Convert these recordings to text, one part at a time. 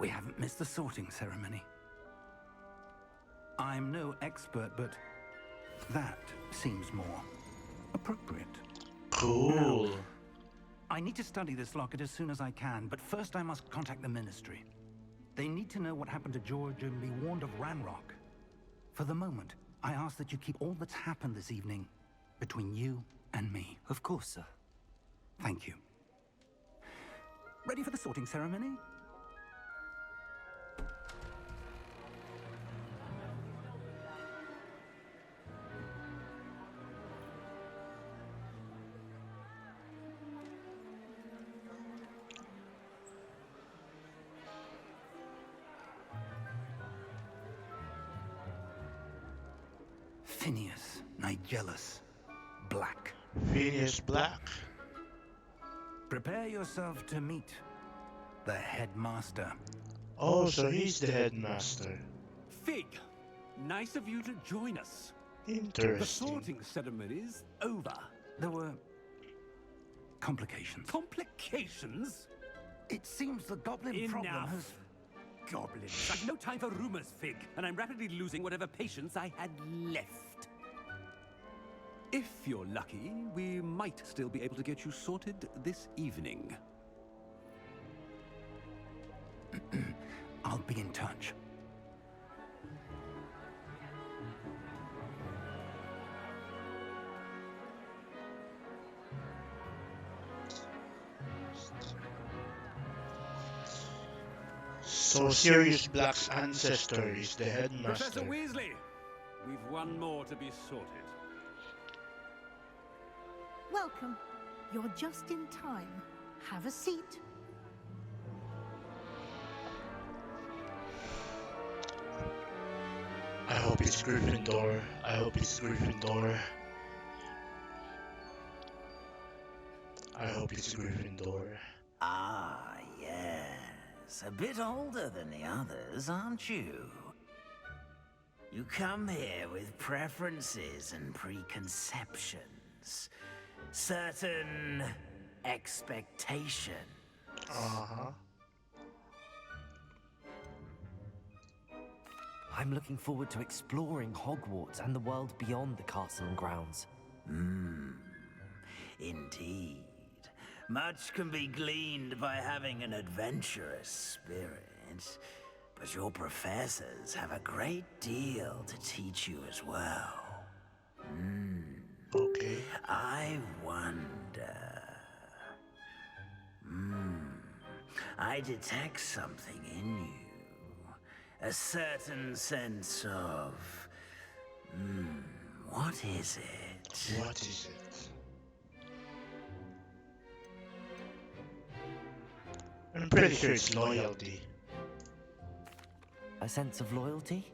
We haven't missed the sorting ceremony. I'm no expert, but that seems more appropriate. Cool. Now, I need to study this locket as soon as I can, but first I must contact the Ministry. They need to know what happened to George and be warned of Ranrock. For the moment, I ask that you keep all that's happened this evening between you and me. Of course, sir. Thank you. Ready for the sorting ceremony? Phineas Nigellus Black. Phineas Black. Prepare yourself to meet the headmaster. Oh, so he's the headmaster. Fig, nice of you to join us. The Interesting. sorting ceremony's over. There were complications. Complications? It seems the goblin problem Enough. has... Goblins. I've no time for rumors, Fig, and I'm rapidly losing whatever patience I had left. If you're lucky, we might still be able to get you sorted this evening. I'll be in touch. So Sirius Black's ancestor is the headmaster. Professor Weasley, we've one more to be sorted. Welcome. You're just in time. Have a seat. I hope it's Gryffindor. I hope it's Gryffindor. I hope it's Gryffindor. Ah, yes. A bit older than the others, aren't you? You come here with preferences and preconceptions. Certain expectations. Uh-huh. I'm looking forward to exploring Hogwarts and the world beyond the castle and grounds. Indeed. Much can be gleaned by having an adventurous spirit, but your professors have a great deal to teach you as well. Okay. I wonder... I detect something in you. A certain sense of... what is it? What is it? I'm pretty sure it's loyalty. A sense of loyalty?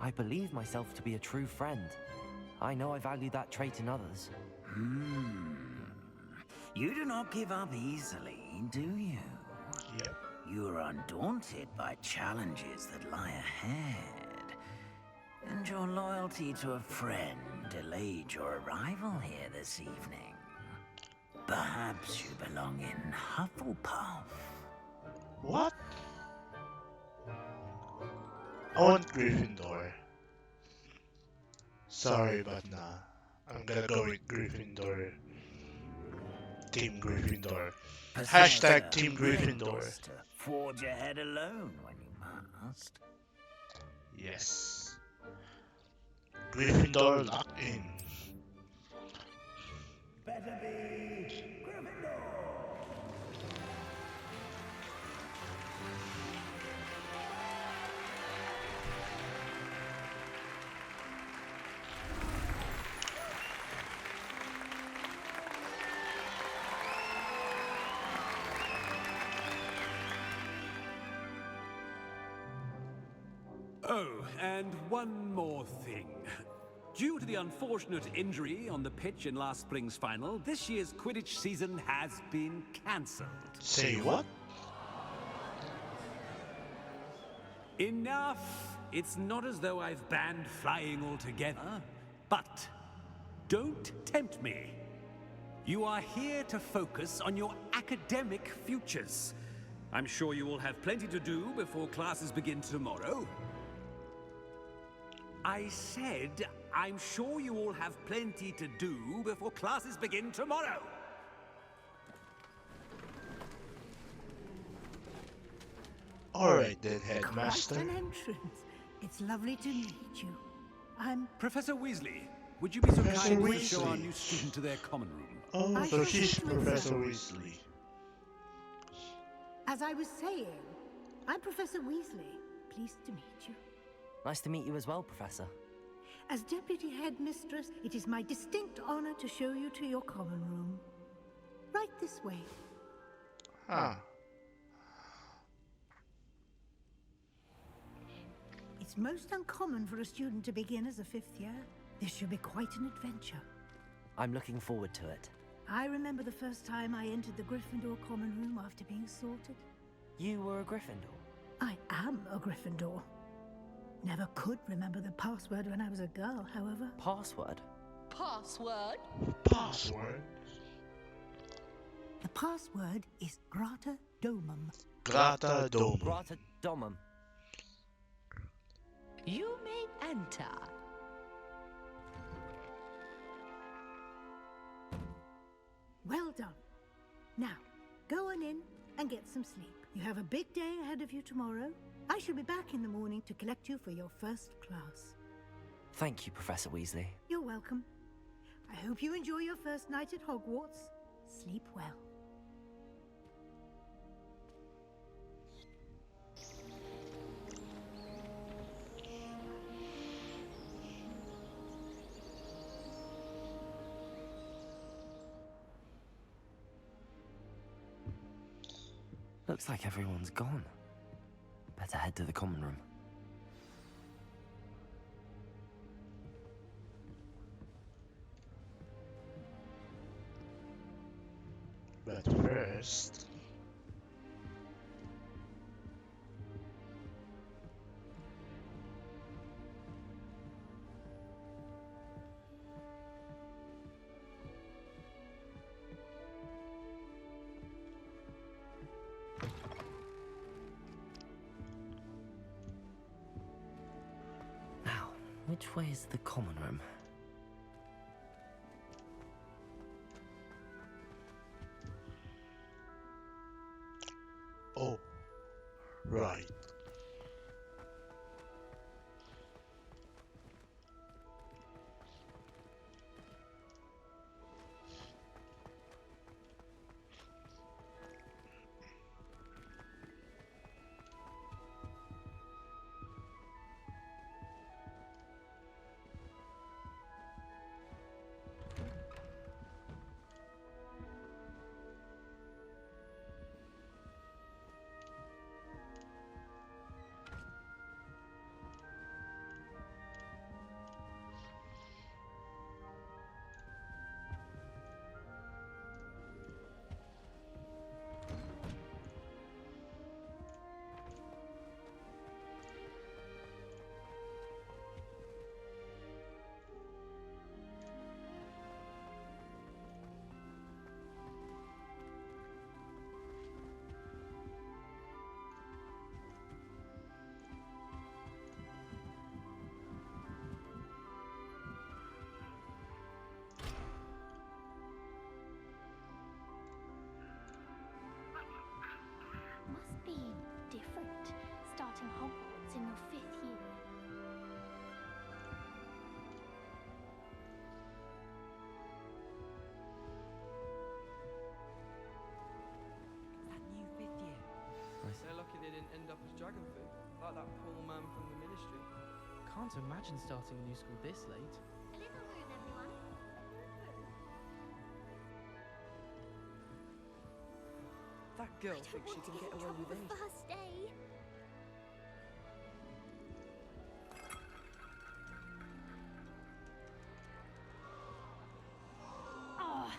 I believe myself to be a true friend. I know I value that trait in others. You do not give up easily, do you? Yep. You are undaunted by challenges that lie ahead. And your loyalty to a friend delayed your arrival here this evening. Perhaps you belong in Hufflepuff. What? I want Gryffindor. Sorry, but nah. I'm gonna go with Gryffindor. Team Gryffindor. Hashtag Team Gryffindor. To forge ahead alone when you must. Yes. Gryffindor locked in. Better be Gryffindor. Oh, and one more thing. Due to the unfortunate injury on the pitch in last spring's final, this year's Quidditch season has been cancelled. Say what? Enough! It's not as though I've banned flying altogether, but don't tempt me. You are here to focus on your academic futures. I'm sure you all have plenty to do before classes begin tomorrow. I said, I'm sure you all have plenty to do before classes begin tomorrow. Alright then, Headmaster. Quite an entrance. It's lovely to meet you. I'm... Professor Weasley, would you be so Professor kind as to show our Weasley. new student to their common room? Oh, I so shall she's sit with Professor them. Weasley. As I was saying, I'm Professor Weasley. Pleased to meet you. Nice to meet you as well, Professor. As Deputy Headmistress, it is my distinct honor to show you to your common room. Right this way. Huh. It's most uncommon for a student to begin as a fifth year. This should be quite an adventure. I'm looking forward to it. I remember the first time I entered the Gryffindor common room after being sorted. You were a Gryffindor? I am a Gryffindor. Never could remember the password when I was a girl, however. Password? Password? Password? The password is Grata Domum. Grata Dome. Grata Domum. You may enter. Well done. Now, go on in and get some sleep. You have a big day ahead of you tomorrow. I shall be back in the morning to collect you for your first class. Thank you, Professor Weasley. You're welcome. I hope you enjoy your first night at Hogwarts. Sleep well. Looks like everyone's gone. Better head to the common room. But first... Now, which way is the common room? Oh, right. Must be different, starting Hogwarts in your 5th year. That new 5th year. They're lucky they didn't end up as dragon food, like that poor man from the ministry. Can't imagine starting a new school this late. A little rude, everyone. That girl thinks she can get away with anything. First day. Oh,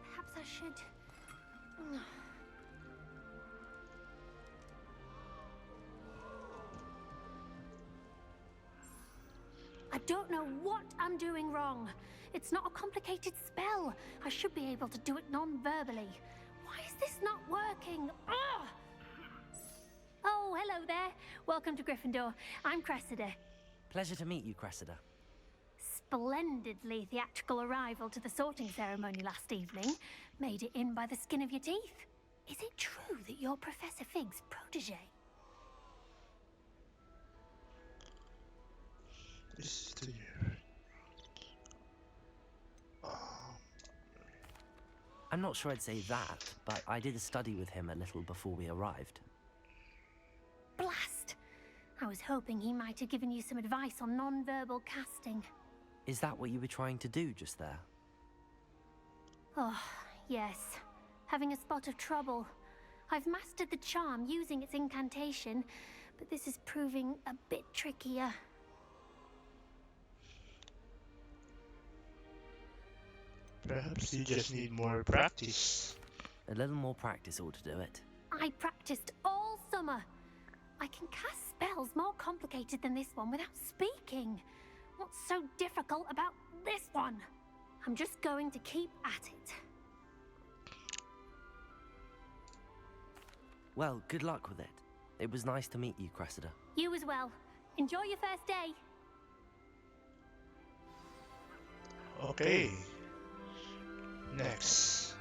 perhaps I should. I don't know what I'm doing wrong. It's not a complicated spell. I should be able to do it non-verbally. Why is this not working? Ugh! Oh, hello there. Welcome to Gryffindor. I'm Cressida. Pleasure to meet you, Cressida. Splendidly theatrical arrival to the sorting ceremony last evening. Made it in by the skin of your teeth. Is it true that you're Professor Fig's protege? This is the I'm not sure I'd say that, but I did a study with him a little before we arrived. Blast! I was hoping he might have given you some advice on non-verbal casting. Is that what you were trying to do just there? Oh, yes. Having a spot of trouble. I've mastered the charm using its incantation, but this is proving a bit trickier. Perhaps you just need more practice. A little more practice ought to do it. I practiced all summer. I can cast spells more complicated than this one without speaking. What's so difficult about this one? I'm just going to keep at it. Well, good luck with it. It was nice to meet you, Cressida. You as well. Enjoy your first day. Okay. Next.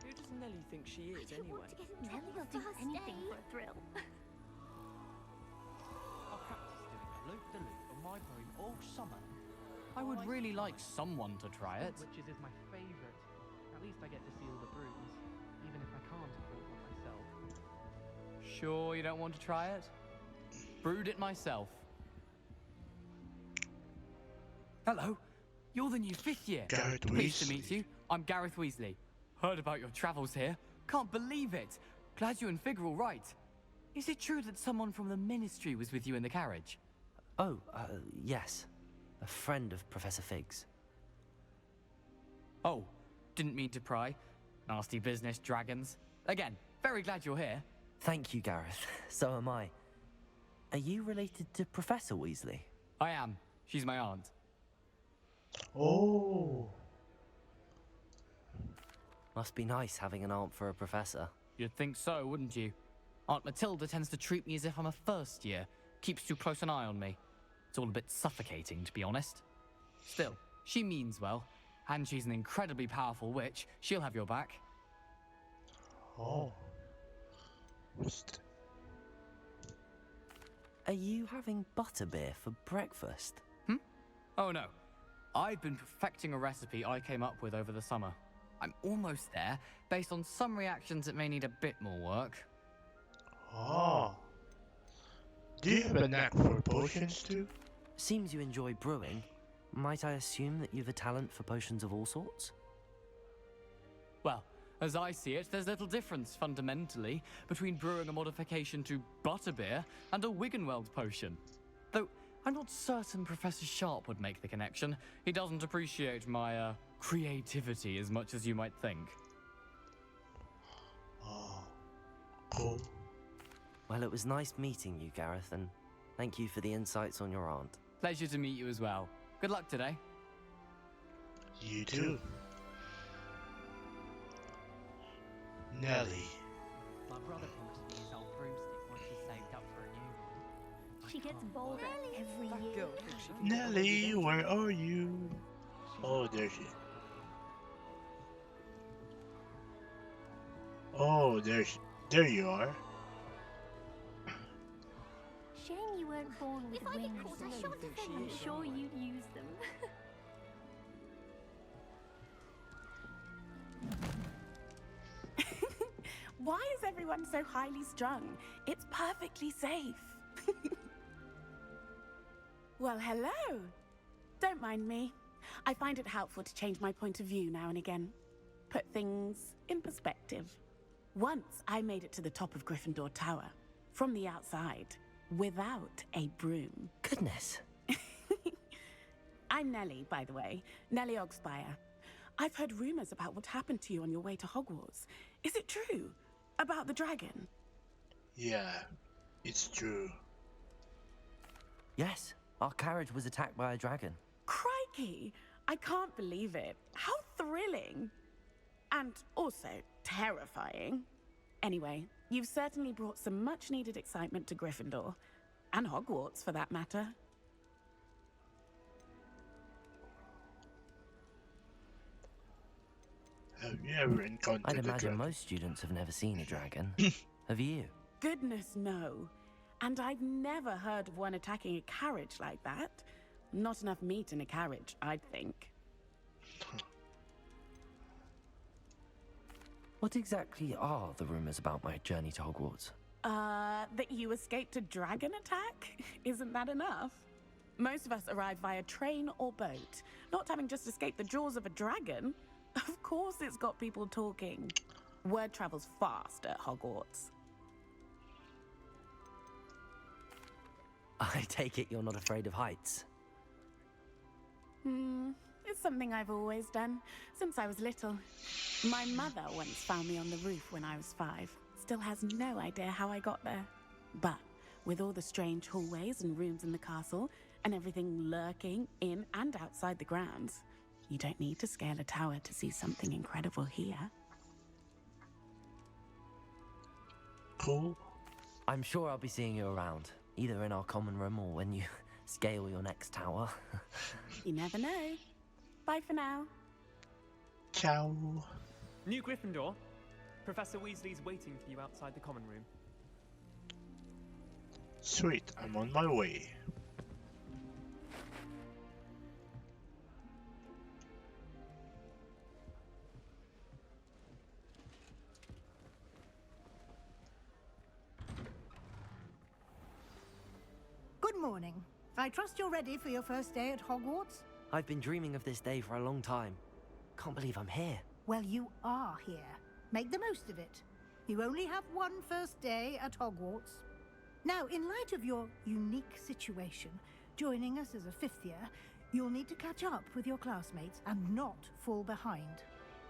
Who does Nelly think she is, anyway? Nelly will do anything for a thrill. I practiced doing a loop-de-loop on my broom all summer. I would really like someone to try it. Witches is my favourite. At least I get to feel the brooms, even if I can't afford one myself. Sure you don't want to try it? Brewed it myself. Hello, you're the new 5th year. Gareth Pleased to Weasley. meet you. I'm Gareth Weasley. Heard about your travels here. Can't believe it. Glad you and Fig are all right. Is it true that someone from the Ministry was with you in the carriage? Oh, yes. A friend of Professor Fig's. Oh, didn't mean to pry. Nasty business, dragons. Again, very glad you're here. Thank you, Gareth. So am I. Are you related to Professor Weasley? I am. She's my aunt. Oh. Must be nice having an aunt for a professor. You'd think so, wouldn't you? Aunt Matilda tends to treat me as if I'm a first year. Keeps too close an eye on me. It's all a bit suffocating, to be honest. Still, she means well. And she's an incredibly powerful witch. She'll have your back. Oh. Are you having butterbeer for breakfast? Oh no. I've been perfecting a recipe I came up with over the summer. I'm almost there, based on some reactions that may need a bit more work. Oh. Do you have a knack for potions too? Seems you enjoy brewing. Might I assume that you've a talent for potions of all sorts? Well, as I see it, there's little difference, fundamentally, between brewing a modification to butterbeer and a Wiggenweld potion. Though, I'm not certain Professor Sharp would make the connection. He doesn't appreciate my, creativity as much as you might think. Oh. Cool. Well, it was nice meeting you, Gareth, and thank you for the insights on your aunt. Pleasure to meet you as well. Good luck today. You too. Nelly. My brother promised me his old broomstick once he's saved up for a new one. She gets bolder every That year. girl thinks she can Nelly, where are you? Oh, there she. Oh, there you are. Shame you weren't born with If I get wings. caught, I shan't defend I'm you. sure you'd use them. Why is everyone so highly strung? It's perfectly safe. Well, hello. Don't mind me. I find it helpful to change my point of view now and again. Put things in perspective. Once I made it to the top of Gryffindor Tower, from the outside, without a broom. Goodness. I'm Nelly, by the way. Nelly Ogspire. I've heard rumors about what happened to you on your way to Hogwarts. Is it true? About the dragon? Yeah, it's true. Yes, our carriage was attacked by a dragon. Crikey! I can't believe it. How thrilling. And also terrifying. Anyway, you've certainly brought some much-needed excitement to Gryffindor. And Hogwarts, for that matter. Have you ever encountered I'd a imagine dragon? most students have never seen a dragon. Have you? Goodness, no. And I've never heard of one attacking a carriage like that. Not enough meat in a carriage, I'd think. What exactly are the rumors about my journey to Hogwarts? That you escaped a dragon attack? Isn't that enough? Most of us arrive via train or boat, not having just escaped the jaws of a dragon. Of course it's got people talking. Word travels fast at Hogwarts. I take it you're not afraid of heights. It's something I've always done, since I was little. My mother once found me on the roof when I was 5. Still has no idea how I got there. But with all the strange hallways and rooms in the castle, and everything lurking in and outside the grounds, you don't need to scale a tower to see something incredible here. Cool. I'm sure I'll be seeing you around, either in our common room or when you scale your next tower. You never know. Bye for now. Ciao. New Gryffindor. Professor Weasley's waiting for you outside the common room. Sweet, I'm on my way. Good morning. I trust you're ready for your first day at Hogwarts? I've been dreaming of this day for a long time. Can't believe I'm here. Well, you are here. Make the most of it. You only have one first day at Hogwarts. Now, in light of your unique situation, joining us as a 5th year, you'll need to catch up with your classmates and not fall behind.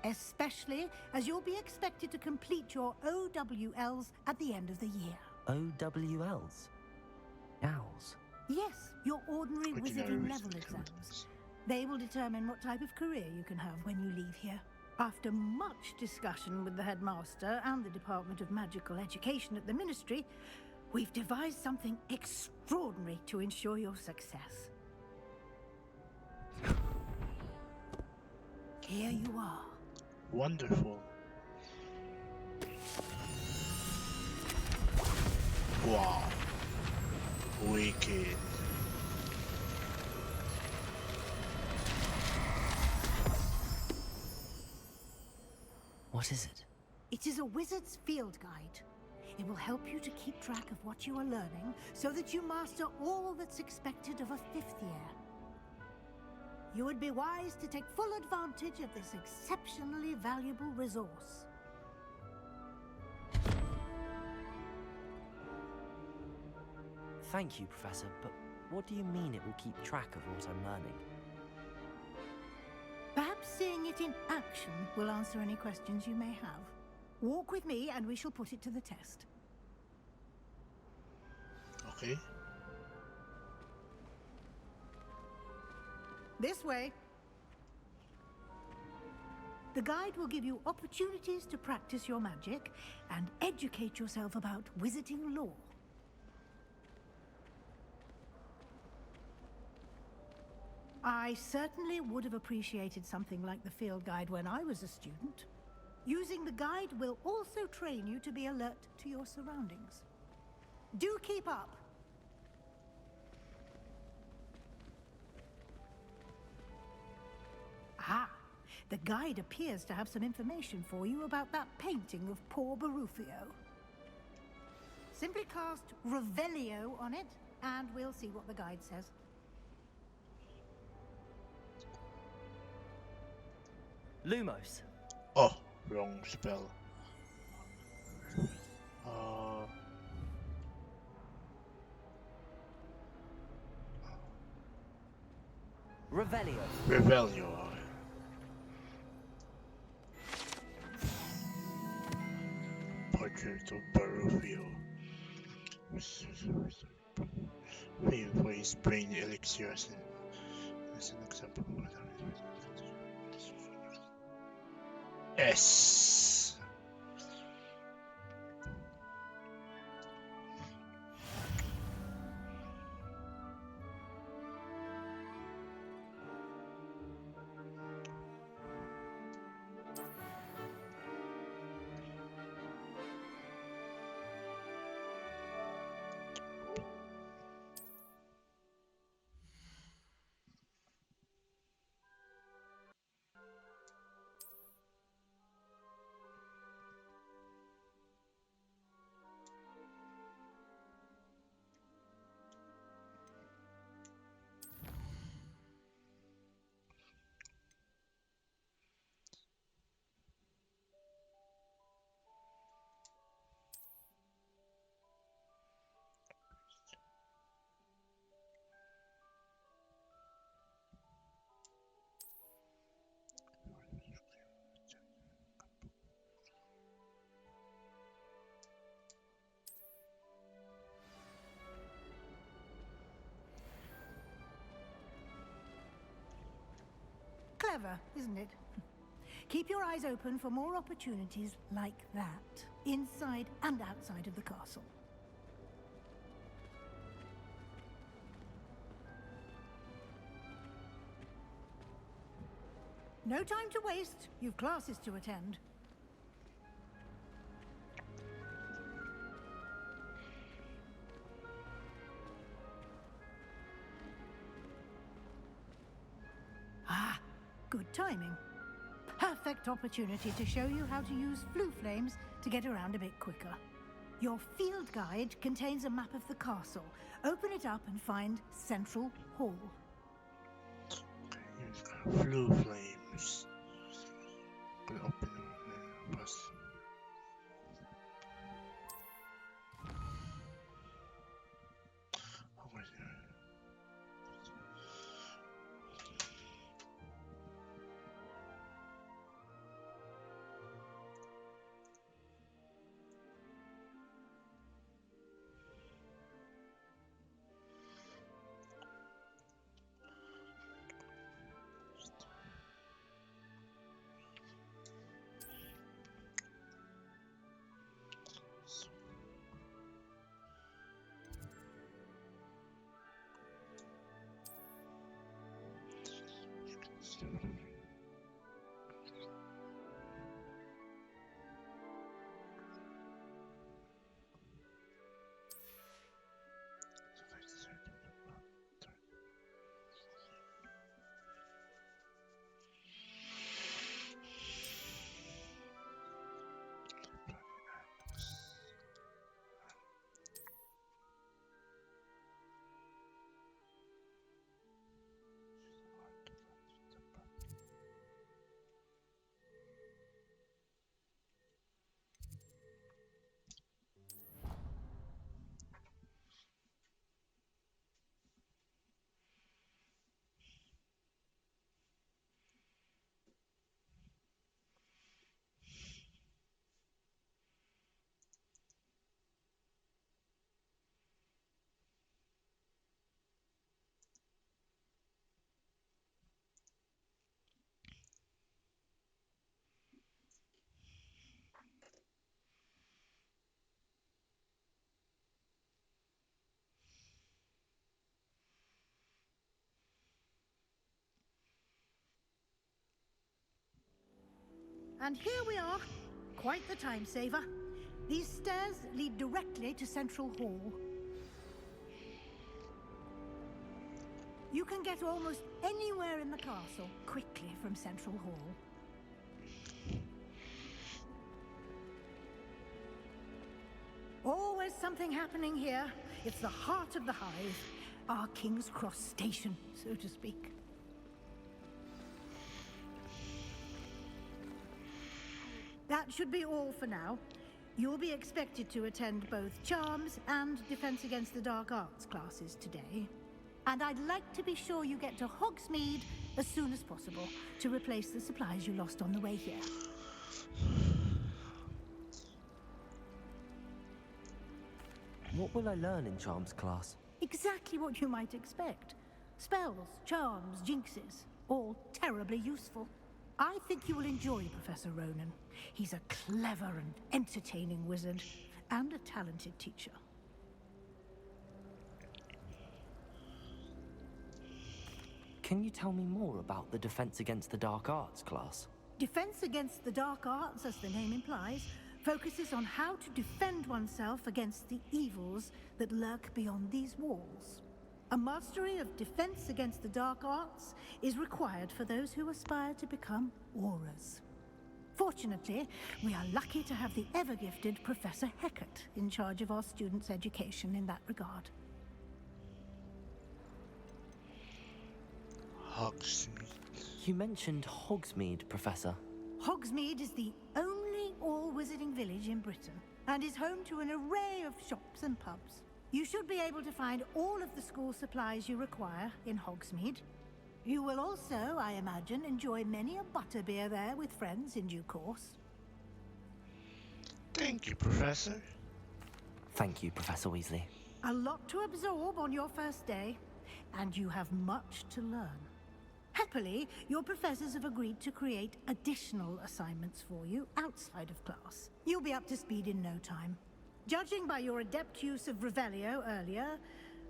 Especially as you'll be expected to complete your OWLs at the end of the year. OWLs? Owls? Yes, your ordinary Ordinary wizarding level wizarding exams. They will determine what type of career you can have when you leave here. After much discussion with the headmaster and the Department of Magical Education at the Ministry, we've devised something extraordinary to ensure your success. Here you are. Wonderful. Wow. Wicked. What is it? It is a wizard's field guide. It will help you to keep track of what you are learning so that you master all that's expected of a 5th year. You would be wise to take full advantage of this exceptionally valuable resource. Thank you, Professor, but what do you mean it will keep track of what I'm learning? Perhaps seeing it in action will answer any questions you may have. Walk with me and we shall put it to the test. Okay. This way. The guide will give you opportunities to practice your magic and educate yourself about wizarding lore. I certainly would have appreciated something like the field guide when I was a student. Using the guide will also train you to be alert to your surroundings. Do keep up. Ah, the guide appears to have some information for you about that painting of poor Barufio. Simply cast Revelio on it, and we'll see what the guide says. Lumos. Oh, wrong spell. Revelio. Revelio. Portrait of Barufio. Famed for his brain elixirs as an example of what S. Clever, isn't it? Keep your eyes open for more opportunities like that, inside and outside of the castle. No time to waste. You've classes to attend. Ah, good timing. Perfect opportunity to show you how to use flue flames to get around a bit quicker. Your field guide contains a map of the castle. Open it up and find Central Hall. Flue flames. Open bus. And here we are. Quite the time saver. These stairs lead directly to Central Hall. You can get almost anywhere in the castle quickly from Central Hall. Always something happening here. It's the heart of the hive. Our King's Cross station, so to speak. That should be all for now. You'll be expected to attend both Charms and Defense Against the Dark Arts classes today. And I'd like to be sure you get to Hogsmeade as soon as possible to replace the supplies you lost on the way here. What will I learn in Charms class? Exactly what you might expect. Spells, charms, jinxes, all terribly useful. I think you will enjoy Professor Ronan. He's a clever and entertaining wizard, and a talented teacher. Can you tell me more about the Defense Against the Dark Arts class? Defense Against the Dark Arts, as the name implies, focuses on how to defend oneself against the evils that lurk beyond these walls. A mastery of Defense Against the Dark Arts is required for those who aspire to become Aurors. Fortunately, we are lucky to have the ever-gifted Professor Hecat in charge of our students' education in that regard. Hogsmeade. You mentioned Hogsmeade, Professor. Hogsmeade is the only all-wizarding village in Britain, and is home to an array of shops and pubs. You should be able to find all of the school supplies you require in Hogsmeade. You will also, I imagine, enjoy many a butterbeer there with friends in due course. Thank you, Professor. Thank you, Professor Weasley. A lot to absorb on your first day, and you have much to learn. Happily, your professors have agreed to create additional assignments for you outside of class. You'll be up to speed in no time. Judging by your adept use of Revelio earlier,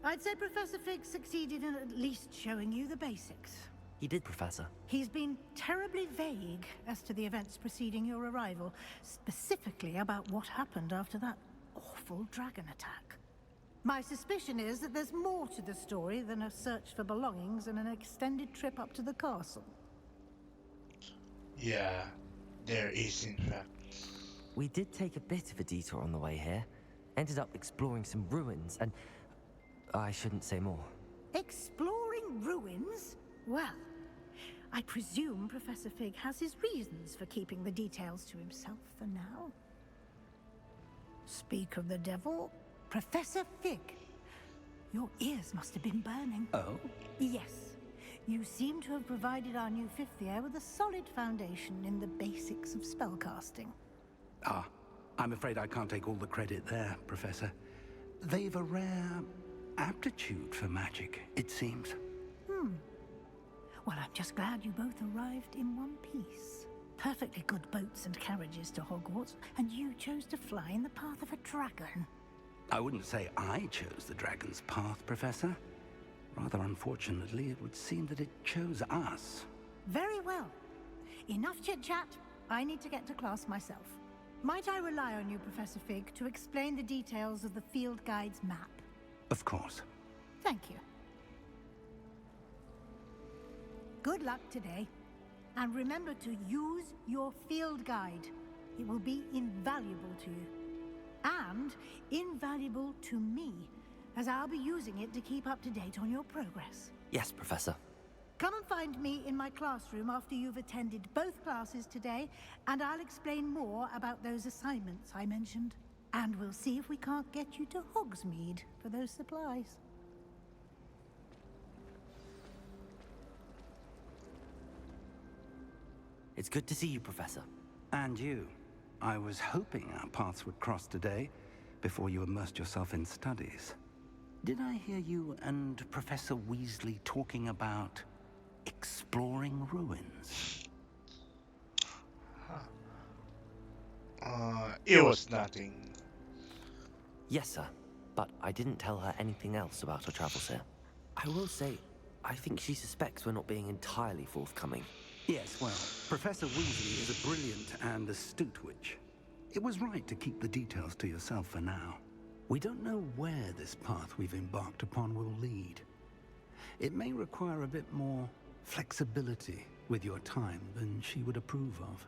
I'd say Professor Fig succeeded in at least showing you the basics. He did, Professor. He's been terribly vague as to the events preceding your arrival, specifically about what happened after that awful dragon attack. My suspicion is that there's more to the story than a search for belongings and an extended trip up to the castle. Yeah, there is in fact. We did take a bit of a detour on the way here. Ended up exploring some ruins and... I shouldn't say more. Exploring ruins? Well, I presume Professor Fig has his reasons for keeping the details to himself for now. Speak of the devil, Professor Fig. Your ears must have been burning. Oh? Yes. You seem to have provided our new fifth year with a solid foundation in the basics of spellcasting. Ah, I'm afraid I can't take all the credit there, Professor. They've a rare aptitude for magic, it seems. Well, I'm just glad you both arrived in one piece. Perfectly good boats and carriages to Hogwarts, and you chose to fly in the path of a dragon. I wouldn't say I chose the dragon's path, Professor. Rather unfortunately, it would seem that it chose us. Very well. Enough chit-chat. I need to get to class myself. Might I rely on you, Professor Fig, to explain the details of the field guide's map? Of course. Thank you. Good luck today. And remember to use your field guide. It will be invaluable to you. And invaluable to me, as I'll be using it to keep up to date on your progress. Yes, Professor. Come and find me in my classroom after you've attended both classes today, and I'll explain more about those assignments I mentioned. And we'll see if we can't get you to Hogsmeade for those supplies. It's good to see you, Professor. And you. I was hoping our paths would cross today, before you immersed yourself in studies. Did I hear you and Professor Weasley talking about exploring ruins? It was nothing. Yes, sir. But I didn't tell her anything else about her travels here. I will say, I think she suspects we're not being entirely forthcoming. Yes, well, Professor Weasley is a brilliant and astute witch. It was right to keep the details to yourself for now. We don't know where this path we've embarked upon will lead. It may require a bit more flexibility with your time than she would approve of.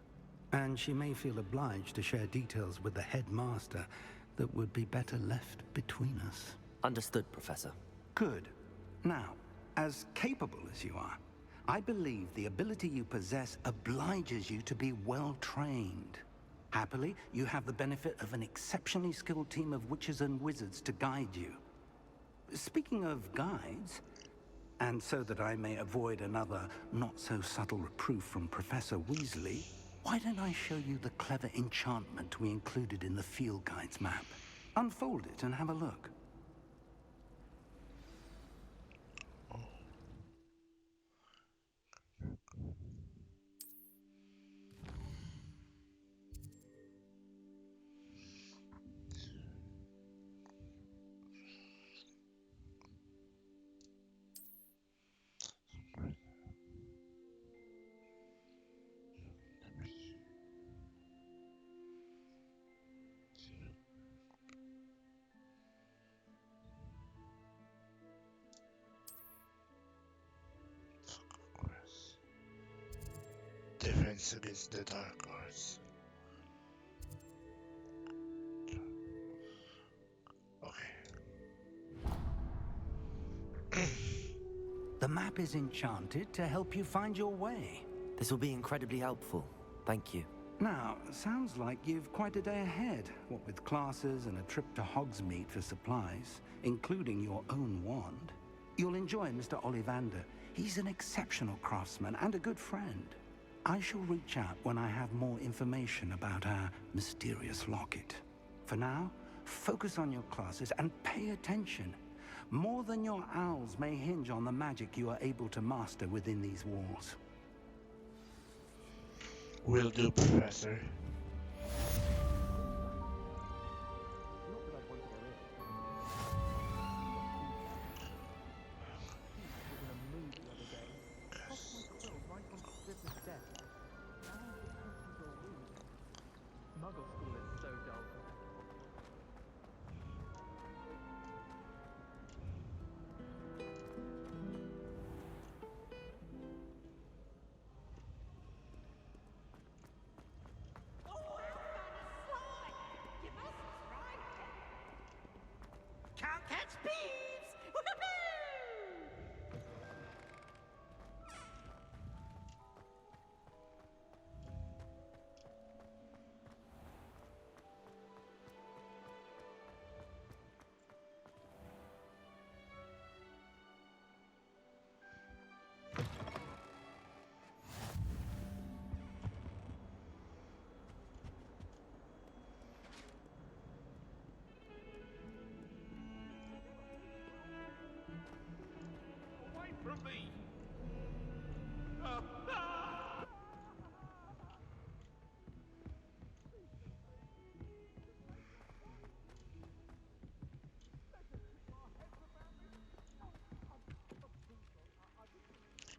And she may feel obliged to share details with the headmaster that would be better left between us. Understood, Professor. Good. Now, as capable as you are, I believe the ability you possess obliges you to be well-trained. Happily, you have the benefit of an exceptionally skilled team of witches and wizards to guide you. Speaking of guides, and so that I may avoid another not-so-subtle reproof from Professor Weasley, why don't I show you the clever enchantment we included in the field guide's map? Unfold it and have a look. Defense against the dark arts. Okay. The map is enchanted to help you find your way. This will be incredibly helpful. Thank you. Now, sounds like you've quite a day ahead, what with classes and a trip to Hogsmeade for supplies, including your own wand. You'll enjoy Mr. Ollivander. He's an exceptional craftsman and a good friend. I shall reach out when I have more information about our mysterious locket. For now, focus on your classes and pay attention. More than your owls may hinge on the magic you are able to master within these walls. Will do, Professor. Muggle school is so dull. Can't catch thieves! Woohoo! From me.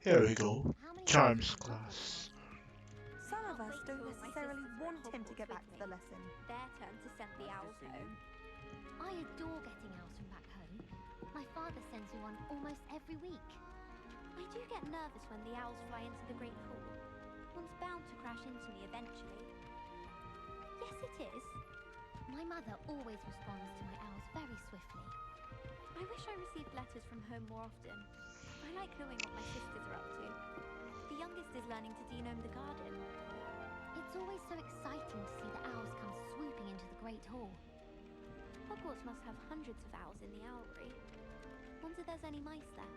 Here we go. Charms class. Some of us don't necessarily want him to get back to the lesson. Their turn to send the owls home. I adore getting owls from back home. My father sends me one almost every week. I do get nervous when the owls fly into the Great Hall. One's bound to crash into me eventually. Yes, it is. My mother always responds to my owls very swiftly. I wish I received letters from home more often. I like knowing what my sisters are up to. The youngest is learning to genome the garden. It's always so exciting to see the owls come swooping into the Great Hall. Hogwarts must have hundreds of owls in the owlry. Wonder if there's any mice left.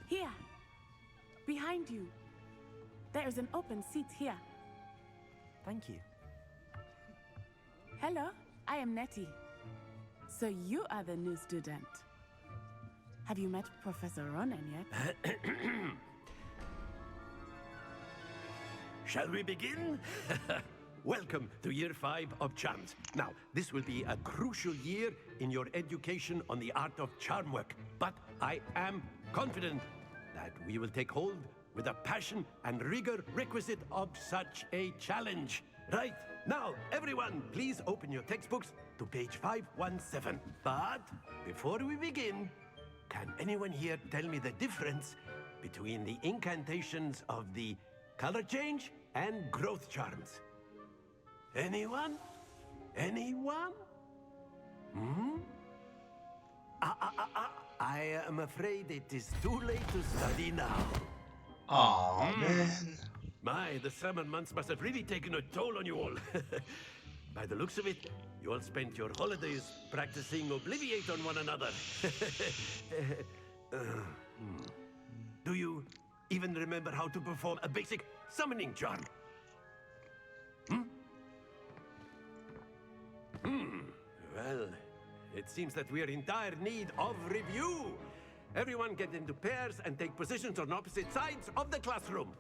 Here, behind you. There is an open seat here. Thank you. Hello, I am Nettie. So you are the new student. Have you met Professor Ronan yet? Shall we begin? Welcome to Year 5 of Charms. Now, this will be a crucial year in your education on the art of charm work, but I am confident that we will take hold with the passion and rigor requisite of such a challenge. Right, now, everyone, please open your textbooks to page 517. But before we begin, can anyone here tell me the difference between the incantations of the color change and growth charms? Anyone? Anyone? Hmm? I am afraid it is too late to study now. Aw, man. My, the summer months must have really taken a toll on you all. By the looks of it, you all spent your holidays practicing Obliviate on one another. Do you even remember how to perform a basic summoning charm? Well, it seems that we are in dire need of review. Everyone get into pairs and take positions on opposite sides of the classroom.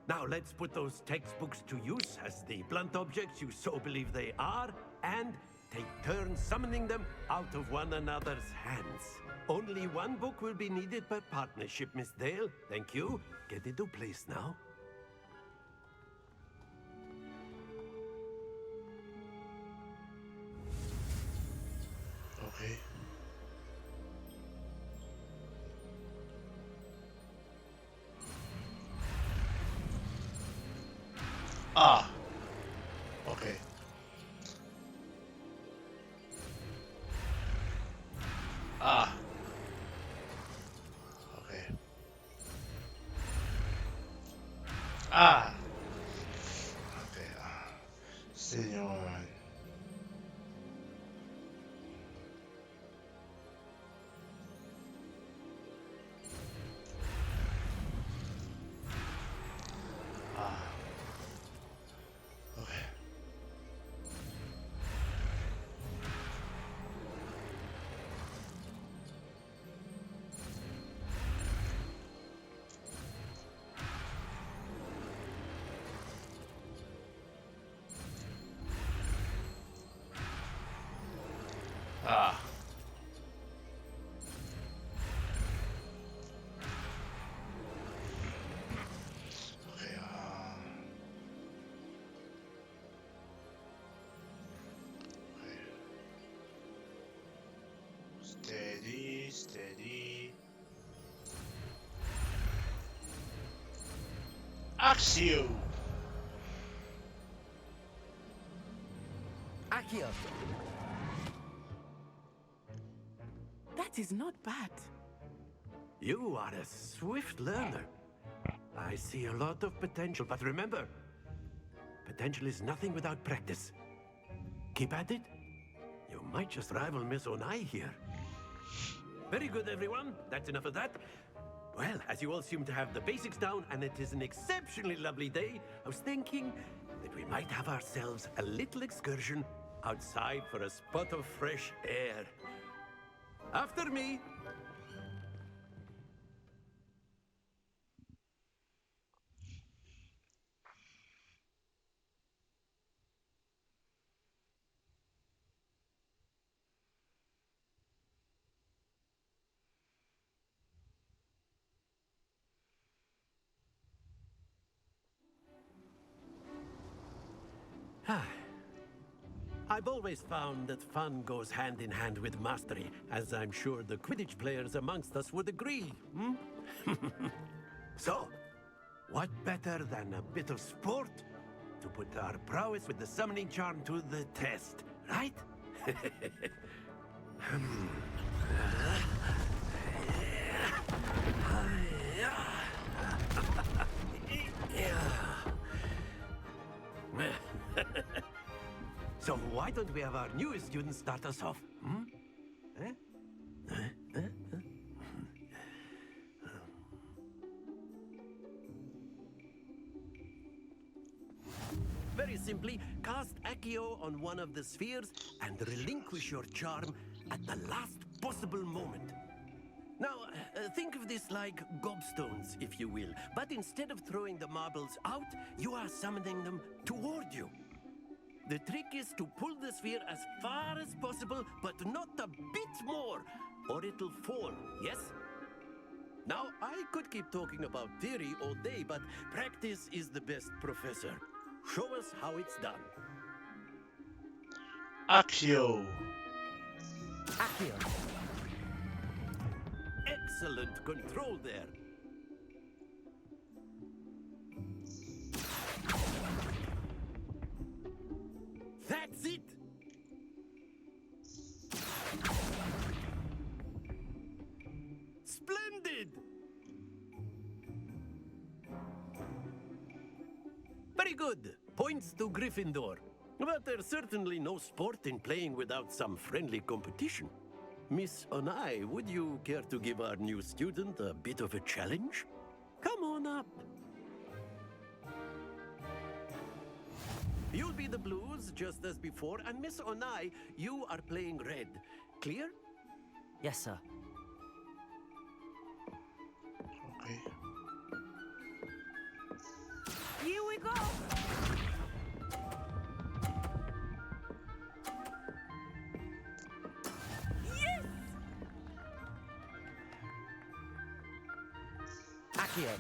Now let's put those textbooks to use as the blunt objects you so believe they are, and take turns summoning them out of one another's hands. Only one book will be needed per partnership, Miss Dale. Thank you. Get into place now. Okay. Ah. Okay. Ah. Okay. Ah. Okay. Señor. Ah. Okay. Ah. Okay. Okay. Steady, steady. Axio. Accio! That is not bad. You are a swift learner. I see a lot of potential, but remember, potential is nothing without practice. Keep at it. You might just rival Miss Onai here. Very good, everyone. That's enough of that. Well, as you all seem to have the basics down, and it is an exceptionally lovely day, I was thinking that we might have ourselves a little excursion outside for a spot of fresh air. After me. I've always found that fun goes hand in hand with mastery, as I'm sure the Quidditch players amongst us would agree. So, what better than a bit of sport to put our prowess with the summoning charm to the test, right? So why don't we have our newest student start us off? Very simply, cast Accio on one of the spheres and relinquish your charm at the last possible moment. Now, think of this like gobstones, if you will. But instead of throwing the marbles out, you are summoning them toward you. The trick is to pull the sphere as far as possible, but not a bit more, or it'll fall, yes? Now, I could keep talking about theory all day, but practice is the best professor. Show us how it's done. Axio. Accio! Excellent control there. That's it! Splendid! Very good. Points to Gryffindor. But there's certainly no sport in playing without some friendly competition. Miss Onai, would you care to give our new student a bit of a challenge? Come on up. You'll be the blues, just as before, and Miss Onai, you are playing red. Clear? Yes, sir. Okay. Here we go! Yes! Accio.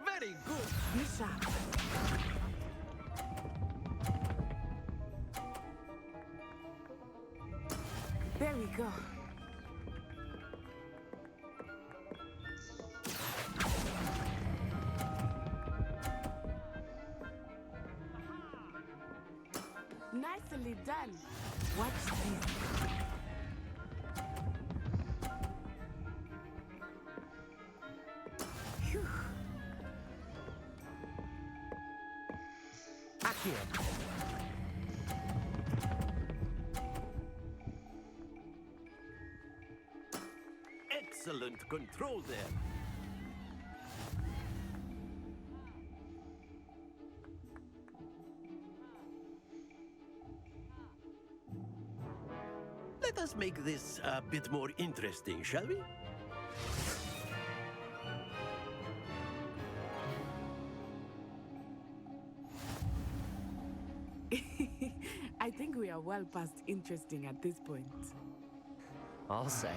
Very good. Bishop. There we go. Nicely done. Watch this. Phew. Accio. Excellent control there. Let us make this a bit more interesting, shall we? I think we are well past interesting at this point. I'll say.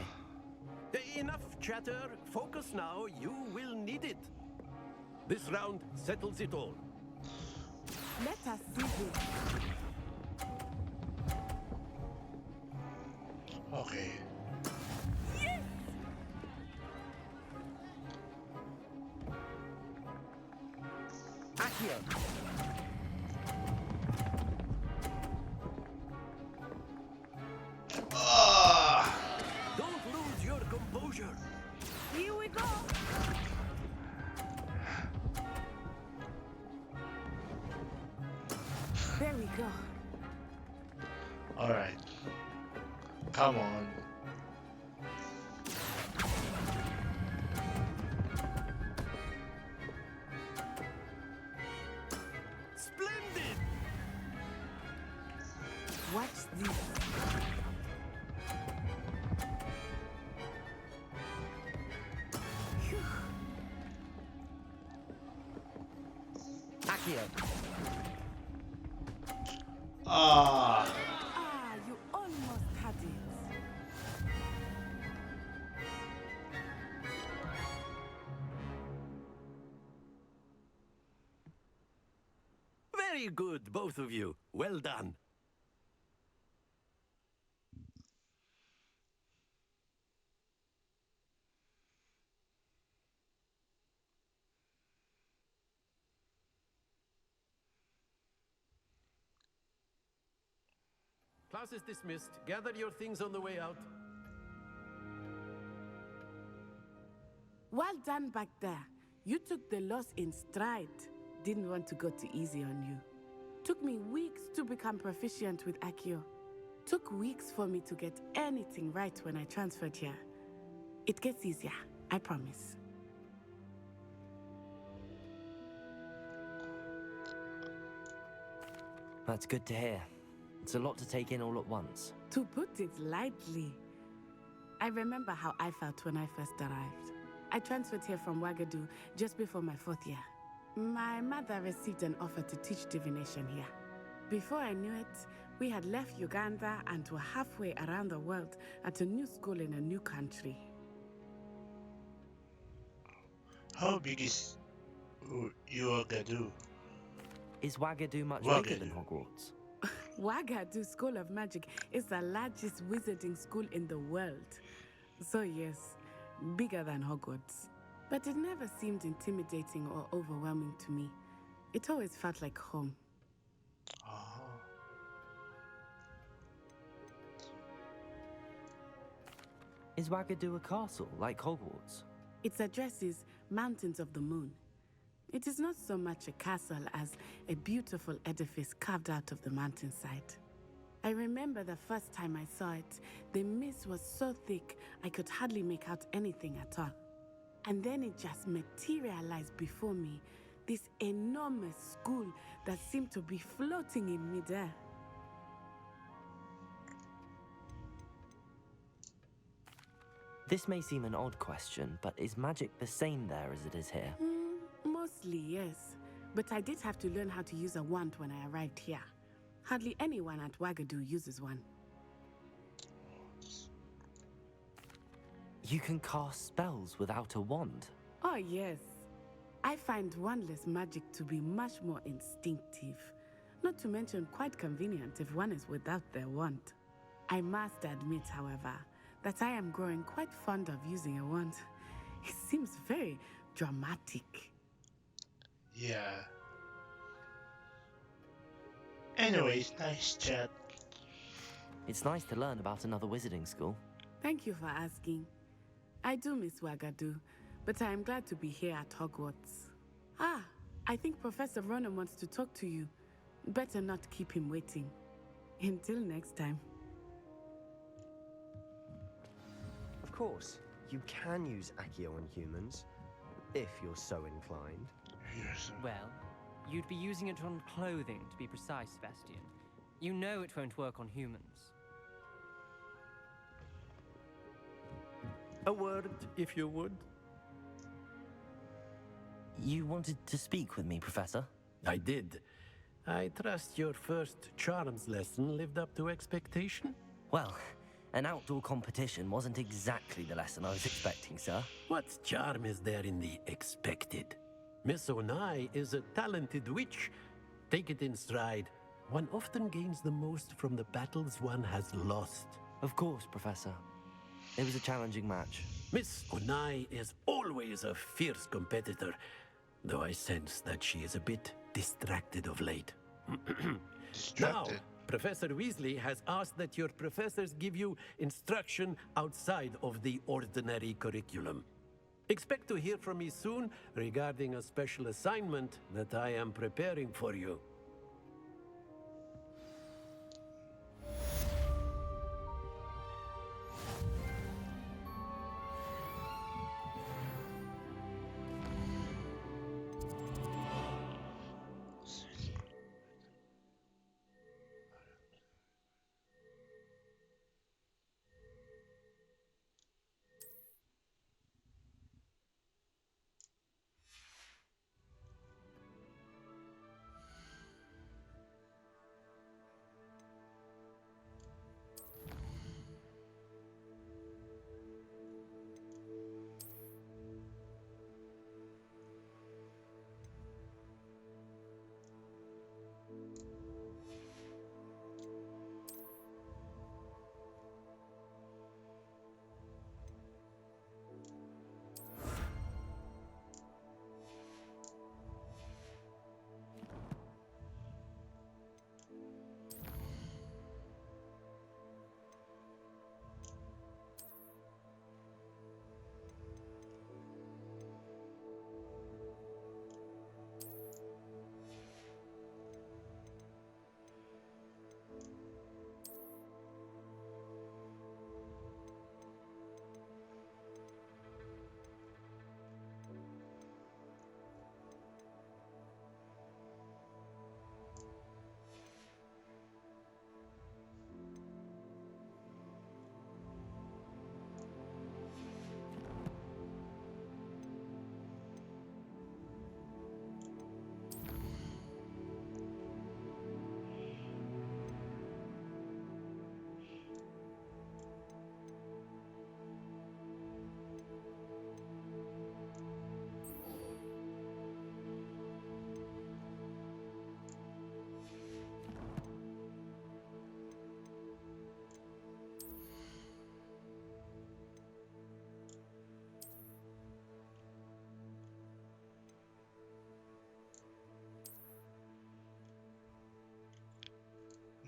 Enough chatter. Focus now. You will need it. This round settles it all. Let us see this. Okay. Yes! Accio. Don't lose your composure. Here we go. There we go. All right. Come on. Splendid. Watch this. Phew. Accio. Ah, you almost had it. Very good, both of you. Well done. Class is dismissed. Gather your things on the way out. Well done back there. You took the loss in stride. Didn't want to go too easy on you. Took me weeks to become proficient with Accio. Took weeks for me to get anything right when I transferred here. It gets easier, I promise. That's good to hear. It's a lot to take in all at once. To put it lightly, I remember how I felt when I first arrived. I transferred here from Wagadu just before my 4th year. My mother received an offer to teach divination here. Before I knew it, we had left Uganda and were halfway around the world at a new school in a new country. How big is Wagadu? Is Wagadu much Wagadu. bigger than Hogwarts? Wagadu School of Magic is the largest wizarding school in the world. So yes, bigger than Hogwarts. But it never seemed intimidating or overwhelming to me. It always felt like home. Is Wagadu a castle, like Hogwarts? Its address is Mountains of the Moon. It is not so much a castle as a beautiful edifice carved out of the mountainside. I remember the first time I saw it, the mist was so thick I could hardly make out anything at all. And then it just materialized before me, this enormous school that seemed to be floating in midair. This may seem an odd question, but is magic the same there as it is here? Mostly, yes. But I did have to learn how to use a wand when I arrived here. Hardly anyone at Wagadu uses one. You can cast spells without a wand? Oh, yes. I find wandless magic to be much more instinctive. Not to mention quite convenient if one is without their wand. I must admit, however, that I am growing quite fond of using a wand. It seems very dramatic. Yeah. Anyways, nice chat. It's nice to learn about another wizarding school. Thank you for asking. I do miss Wagadu, but I am glad to be here at Hogwarts. Ah, I think Professor Ronan wants to talk to you. Better not keep him waiting. Until next time. Of course, you can use Accio on humans, if you're so inclined. Yes. Well, you'd be using it on clothing, to be precise, Sebastian. You know it won't work on humans. A word, if you would. You wanted to speak with me, Professor? I did. I trust your first charms lesson lived up to expectation? Well, an outdoor competition wasn't exactly the lesson I was expecting, sir. What charm is there in the expected? Miss Onai is a talented witch. Take it in stride. One often gains the most from the battles one has lost. Of course, Professor. It was a challenging match. Miss Onai is always a fierce competitor, though I sense that she is a bit distracted of late. Now, Professor Weasley has asked that your professors give you instruction outside of the ordinary curriculum. Expect to hear from me soon regarding a special assignment that I am preparing for you.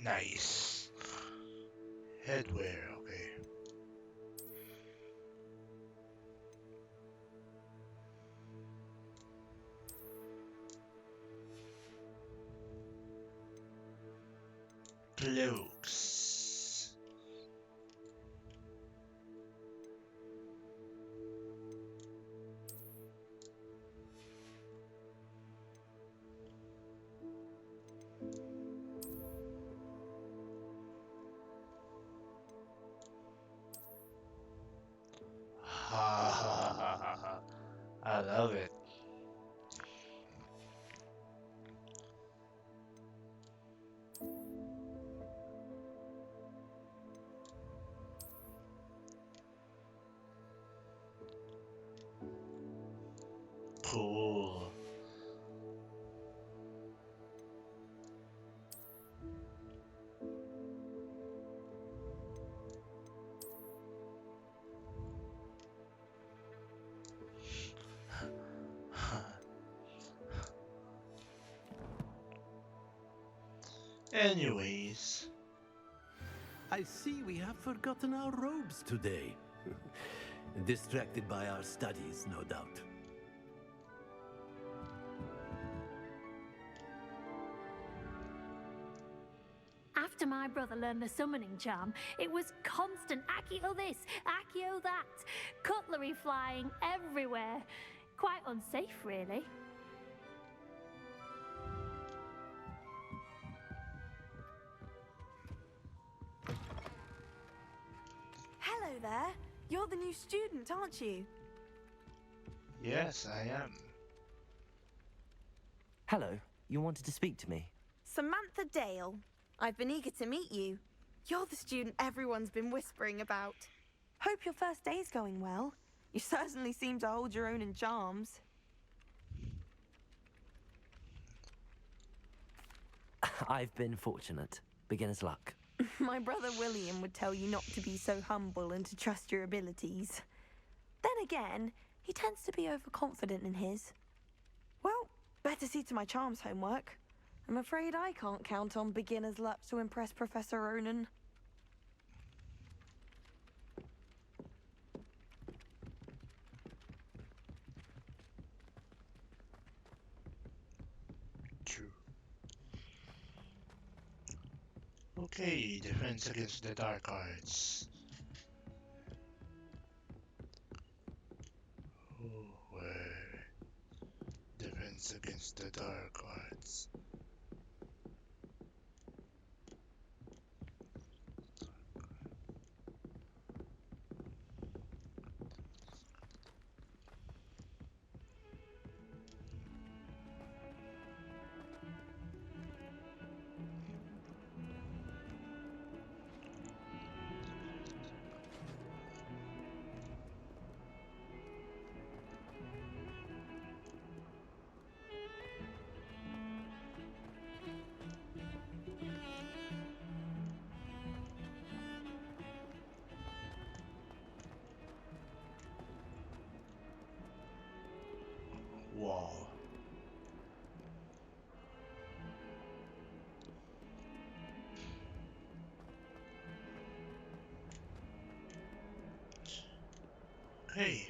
Nice. Headwear, okay. Cloaks. Ha ha ha ha ha. I love it. Anyways. I see we have forgotten our robes today. Distracted by our studies, no doubt. After my brother learned the summoning charm, it was constant Accio this, Accio that, cutlery flying everywhere. Quite unsafe, really. Hello there. You're the new student, aren't you? Yes, I am. Hello, you wanted to speak to me? Samantha Dale. I've been eager to meet you. You're the student everyone's been whispering about. Hope your first day's going well. You certainly seem to hold your own in charms. I've been fortunate. Beginner's luck. My brother William would tell you not to be so humble and to trust your abilities. Then again, he tends to be overconfident in his. Well, better see to my charms homework. I'm afraid I can't count on beginner's luck to impress Professor Ronan. True. Okay, defense against the dark arts. Oh, where? Defense against the dark arts. Wow. Hey.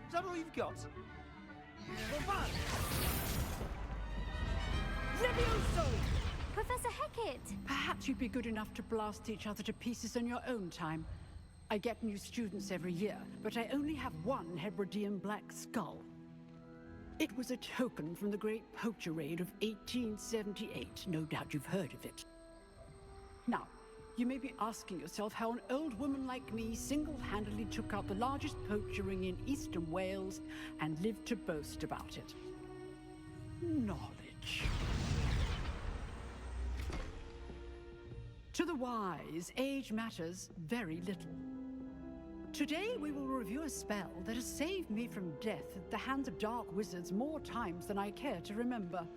Is that all you've got? Levioso! Professor Hecat! Perhaps you'd be good enough to blast each other to pieces in your own time. I get new students every year, but I only have one Hebridean black skull. It was a token from the Great Poacher Raid of 1878. No doubt you've heard of it. Now, you may be asking yourself how an old woman like me single-handedly took out the largest poacher ring in eastern Wales and lived to boast about it. Knowledge. To the wise, age matters very little. Today we will review a spell that has saved me from death at the hands of dark wizards more times than I care to remember.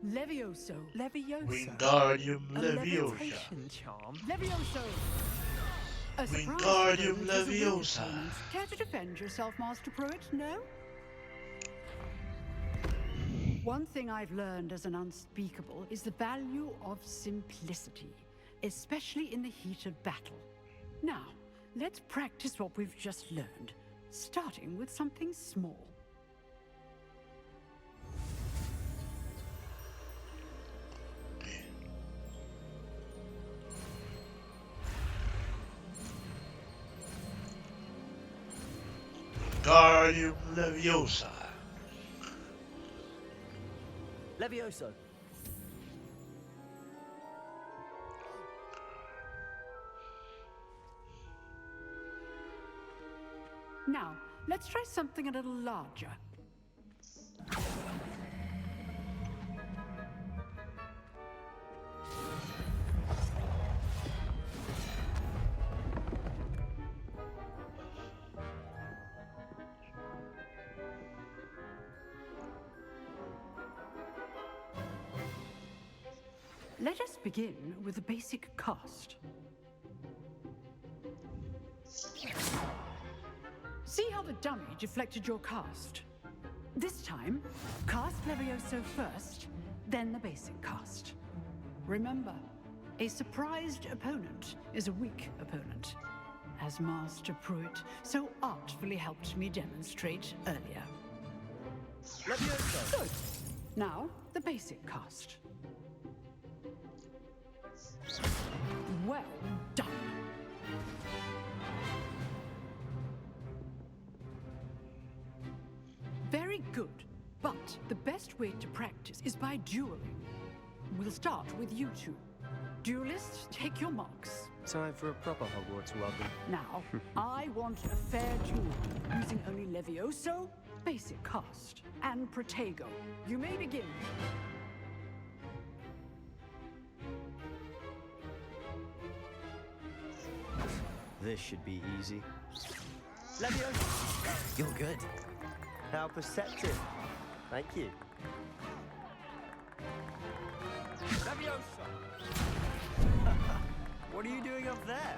Levioso. Wingardium A Leviosa. levitation charm? Levioso! A surprise Wingardium moment as a wizard Leviosa. opponent. Care to defend yourself, Master Pruitt? No? One thing I've learned as an unspeakable is the value of simplicity, especially in the heat of battle. Now, let's practice what we've just learned, starting with something small. Wingardium Leviosa. Levioso. Now, let's try something a little larger. Let us begin with the basic cast. See how the dummy deflected your cast? This time, cast Levioso first, then the basic cast. Remember, a surprised opponent is a weak opponent, as Master Pruitt so artfully helped me demonstrate earlier. Levioso! Good. Now, the basic cast. Well done. Very good, but the best way to practice is by dueling. We'll start with you two. Duelists, take your marks. Time for a proper Hogwarts welcome. Now, I want a fair duel, using only Levioso, basic cast, and Protego. You may begin. This should be easy. Levioso! You're good. How perceptive. Thank you. Levioso! What are you doing up there?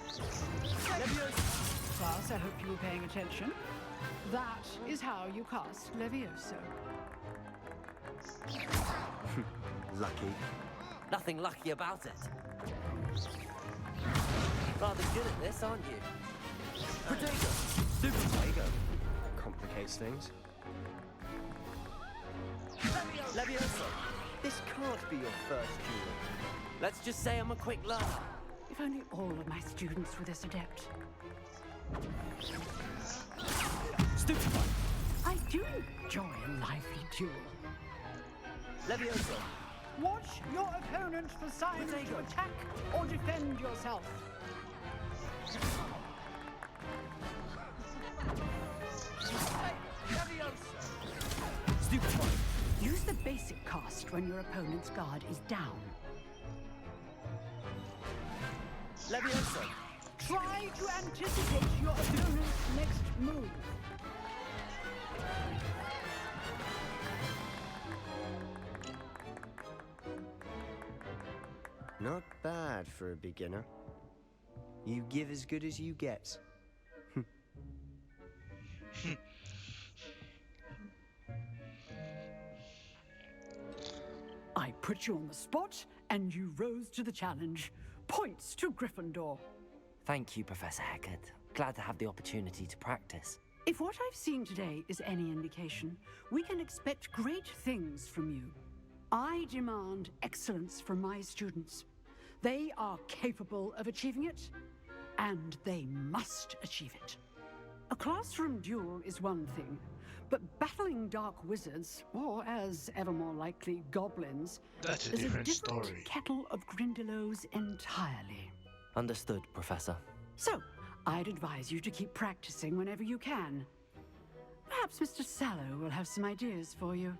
Levioso! Class, I hope you were paying attention. That is how you cast Levioso. Lucky. Nothing lucky about it. Rather good at this, aren't you? Potato! Super Potato! Complicates things. Levioso! This can't be your first duel. Let's just say I'm a quick learner. If only all of my students were this adept. Stupefy! I do enjoy a lively duel. Levioso! Watch your opponent for signs to attack or defend yourself. Stupefy! Use the basic cast when your opponent's guard is down. Levioso! Try to anticipate your opponent's next move. Not bad for a beginner. You give as good as you get. I put you on the spot, and you rose to the challenge. Points to Gryffindor. Thank you, Professor Hecat. Glad to have the opportunity to practice. If what I've seen today is any indication, we can expect great things from you. I demand excellence from my students. They are capable of achieving it, and they must achieve it. A classroom duel is one thing, but battling dark wizards, or as ever more likely, goblins, That's a is different a different story. kettle of Grindylows entirely. Understood, Professor. So, I'd advise you to keep practicing whenever you can. Perhaps Mr. Sallow will have some ideas for you.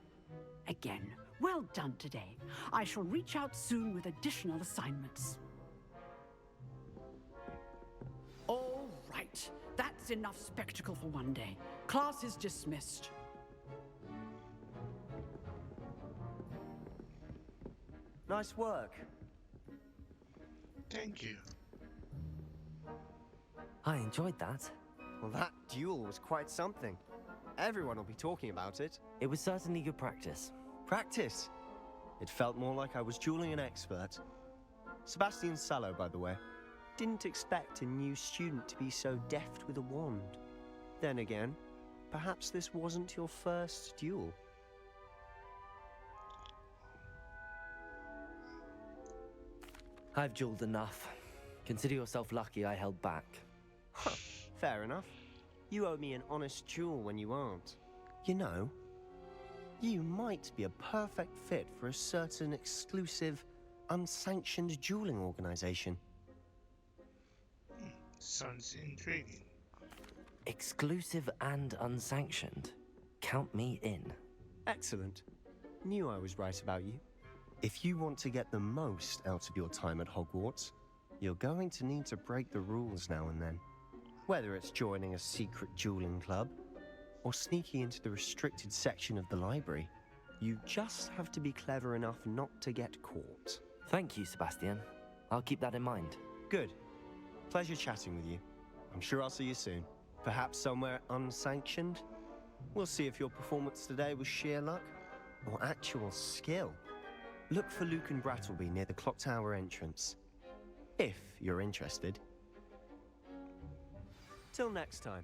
Again, well done today. I shall reach out soon with additional assignments. All right. That's enough spectacle for one day. Class is dismissed. Nice work. Thank you. I enjoyed that. Well, that duel was quite something. Everyone will be talking about it. It was certainly good practice. Practice? It felt more like I was dueling an expert. Sebastian Sallow, by the way. Didn't expect a new student to be so deft with a wand. Then again, perhaps this wasn't your first duel. I've dueled enough. Consider yourself lucky I held back. Fair enough. You owe me an honest duel when you aren't. You know, you might be a perfect fit for a certain exclusive, unsanctioned dueling organization. Sounds intriguing. Exclusive and unsanctioned. Count me in. Excellent. Knew I was right about you. If you want to get the most out of your time at Hogwarts, you're going to need to break the rules now and then. Whether it's joining a secret dueling club, or sneaking into the restricted section of the library, you just have to be clever enough not to get caught. Thank you, Sebastian. I'll keep that in mind. Good. Pleasure chatting with you. I'm sure I'll see you soon. Perhaps somewhere unsanctioned? We'll see if your performance today was sheer luck or actual skill. Look for Luke and Brattleby near the clock tower entrance. If you're interested. Till next time.